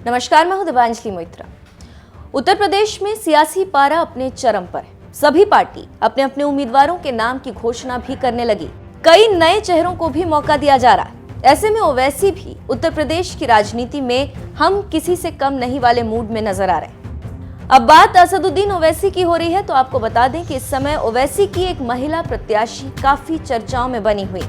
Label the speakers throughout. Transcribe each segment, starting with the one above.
Speaker 1: नमस्कार, मैं हूं दिव्यांजलि मोइत्रा। उत्तर प्रदेश में सियासी पारा अपने चरम पर है। सभी पार्टी अपने अपने उम्मीदवारों के नाम की घोषणा भी करने लगी। कई नए चेहरों को भी मौका दिया जा रहा है। ऐसे में ओवैसी भी उत्तर प्रदेश की राजनीति में हम किसी से कम नहीं वाले मूड में नजर आ रहे हैं। अब बात असदुद्दीन ओवैसी की हो रही है तो आपको बता दें कि इस समय ओवैसी की एक महिला प्रत्याशी काफी चर्चाओं में बनी हुई।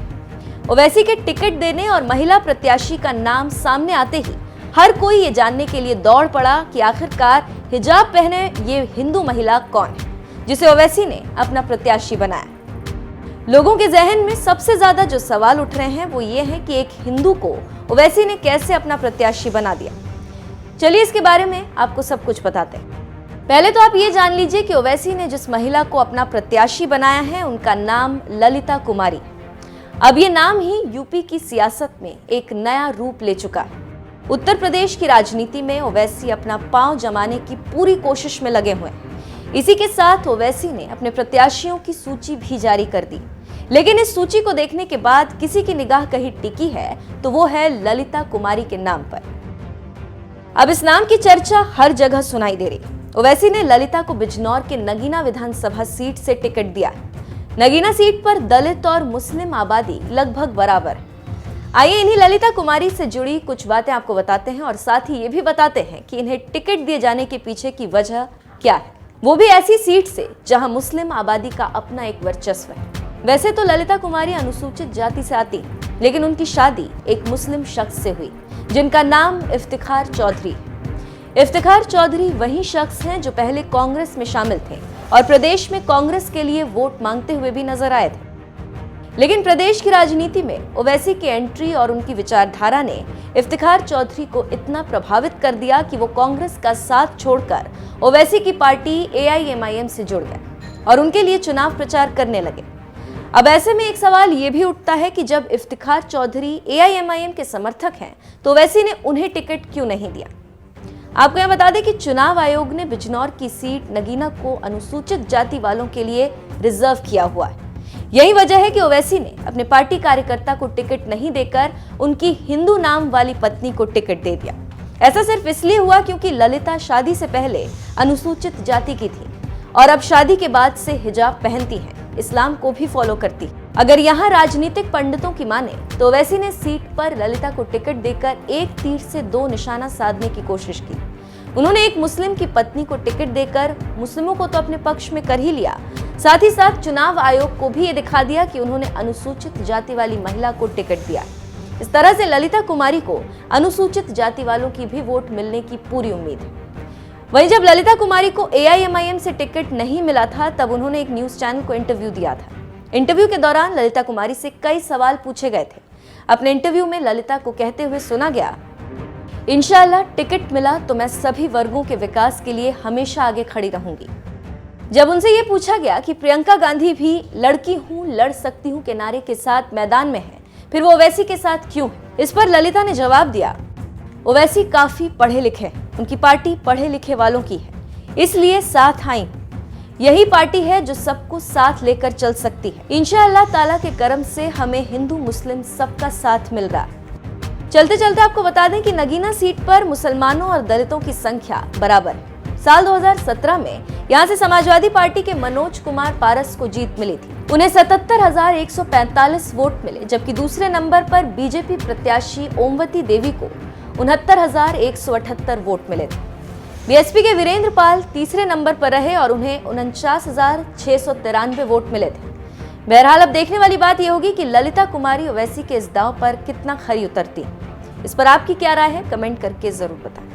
Speaker 1: ओवैसी के टिकट देने और महिला प्रत्याशी का नाम सामने आते ही हर कोई ये जानने के लिए दौड़ पड़ा कि आखिरकार हिजाब पहने ये हिंदू महिला कौन है जिसे ओवैसी ने अपना प्रत्याशी बनाया। लोगों के जहन में सबसे ज्यादा जो सवाल उठ रहे हैं वो ये है कि एक हिंदू को ओवैसी ने कैसे अपना प्रत्याशी बना दिया। चलिए इसके बारे में आपको सब कुछ बताते हैं। पहले तो आप ये जान लीजिए कि ओवैसी ने जिस महिला को अपना प्रत्याशी बनाया है उनका नाम ललिता कुमारी। अब ये नाम ही यूपी की सियासत में एक नया रूप ले चुका है। उत्तर प्रदेश की राजनीति में ओवैसी अपना पांव जमाने की पूरी कोशिश में लगे हुए हैं। इसी के साथ ओवैसी ने अपने प्रत्याशियों की सूची भी जारी कर दी, लेकिन इस सूची को देखने के बाद किसी की निगाह कहीं टिकी है तो वो है ललिता कुमारी के नाम पर। अब इस नाम की चर्चा हर जगह सुनाई दे रही। ओवैसी ने ललिता को बिजनौर के नगीना विधानसभा सीट से टिकट दिया। नगीना सीट पर दलित और मुस्लिम आबादी लगभग बराबर है। आइए इन्हीं ललिता कुमारी से जुड़ी कुछ बातें आपको बताते हैं और साथ ही ये भी बताते हैं कि इन्हें टिकट दिए जाने के पीछे की वजह क्या है, वो भी ऐसी सीट से जहां मुस्लिम आबादी का अपना एक वर्चस्व है। वैसे तो ललिता कुमारी अनुसूचित जाति से आती है, लेकिन उनकी शादी एक मुस्लिम शख्स से हुई जिनका नाम इफ्तिखार चौधरी। इफ्तिखार चौधरी वही शख्स हैं जो पहले कांग्रेस में शामिल थे और प्रदेश में कांग्रेस के लिए वोट मांगते हुए भी नजर आए थे। लेकिन प्रदेश की राजनीति में ओवैसी की एंट्री और उनकी विचारधारा ने इफ्तिखार चौधरी को इतना प्रभावित कर दिया कि वो कांग्रेस का साथ छोड़कर ओवैसी की पार्टी AIMIM से जुड़ गए और उनके लिए चुनाव प्रचार करने लगे। अब ऐसे में एक सवाल ये भी उठता है कि जब इफ्तिखार चौधरी AIMIM के समर्थक हैं तो ओवैसी ने उन्हें टिकट क्यों नहीं दिया। आपको यह बता दें कि चुनाव आयोग ने बिजनौर की सीट नगीना को अनुसूचित जाति वालों के लिए रिजर्व किया हुआ है। यही वजह है कि ओवैसी ने अपने पार्टी कार्यकर्ता को टिकट नहीं देकर उनकी हिंदू नाम वाली पत्नी को टिकट दे दिया। ऐसा सिर्फ इसलिए हुआ क्योंकि ललिता शादी से पहले अनुसूचित जाति की थी और अब शादी के बाद से हिजाब पहनती हैं, इस्लाम को भी फॉलो करती। अगर यहाँ राजनीतिक पंडितों की माने तो ओवैसी ने सीट पर ललिता को टिकट देकर एक तीर से दो निशाना साधने की कोशिश की। उन्होंने एक मुस्लिम की पत्नी को टिकट देकर मुस्लिमों को तो अपने पक्ष में कर ही लिया, साथ ही साथ चुनाव आयोग को भी ये दिखा दिया कि उन्होंने अनुसूचित जाति वाली महिला को टिकट दिया। इस तरह से ललिता कुमारी को अनुसूचित जाति वालों की भी वोट मिलने की पूरी उम्मीद है। वहीं जब ललिता कुमारी को AIMIM से टिकट नहीं मिला था तब उन्होंने एक न्यूज चैनल को इंटरव्यू दिया था। इंटरव्यू के दौरान ललिता कुमारी से कई सवाल पूछे गए थे। अपने इंटरव्यू में ललिता को कहते हुए सुना गया, इंशाअल्लाह टिकट मिला तो मैं सभी वर्गों के विकास के लिए हमेशा आगे खड़ी रहूंगी। जब उनसे ये पूछा गया कि प्रियंका गांधी भी लड़की हूं लड़ सकती हूं के नारे के साथ मैदान में है, फिर वो ओवैसी के साथ क्यों है? इस पर ललिता ने जवाब दिया, ओवैसी काफी पढ़े लिखे हैं, उनकी पार्टी पढ़े लिखे वालों की है, इसलिए साथ आई। यही पार्टी है जो सबको साथ लेकर चल सकती है। इंशाअल्लाह ताला के करम से हमें हिंदू मुस्लिम सबका साथ मिल रहा है। चलते चलते आपको बता दें कि नगीना सीट पर मुसलमानों और दलितों की संख्या बराबर है। साल 2017 में यहां से समाजवादी पार्टी के मनोज कुमार पारस को जीत मिली थी। उन्हें 77,145 वोट मिले, जबकि दूसरे नंबर पर बीजेपी प्रत्याशी ओमवती देवी को 69,178 वोट मिले थे। बीएसपी के वीरेंद्र पाल तीसरे नंबर पर रहे और उन्हें 49,693 वोट मिले थे। बहरहाल अब देखने वाली बात यह होगी कि ललिता कुमारी ओवैसी के इस दांव पर कितना खरी उतरती। इस पर आपकी क्या राय है, कमेंट करके जरूर बताएं।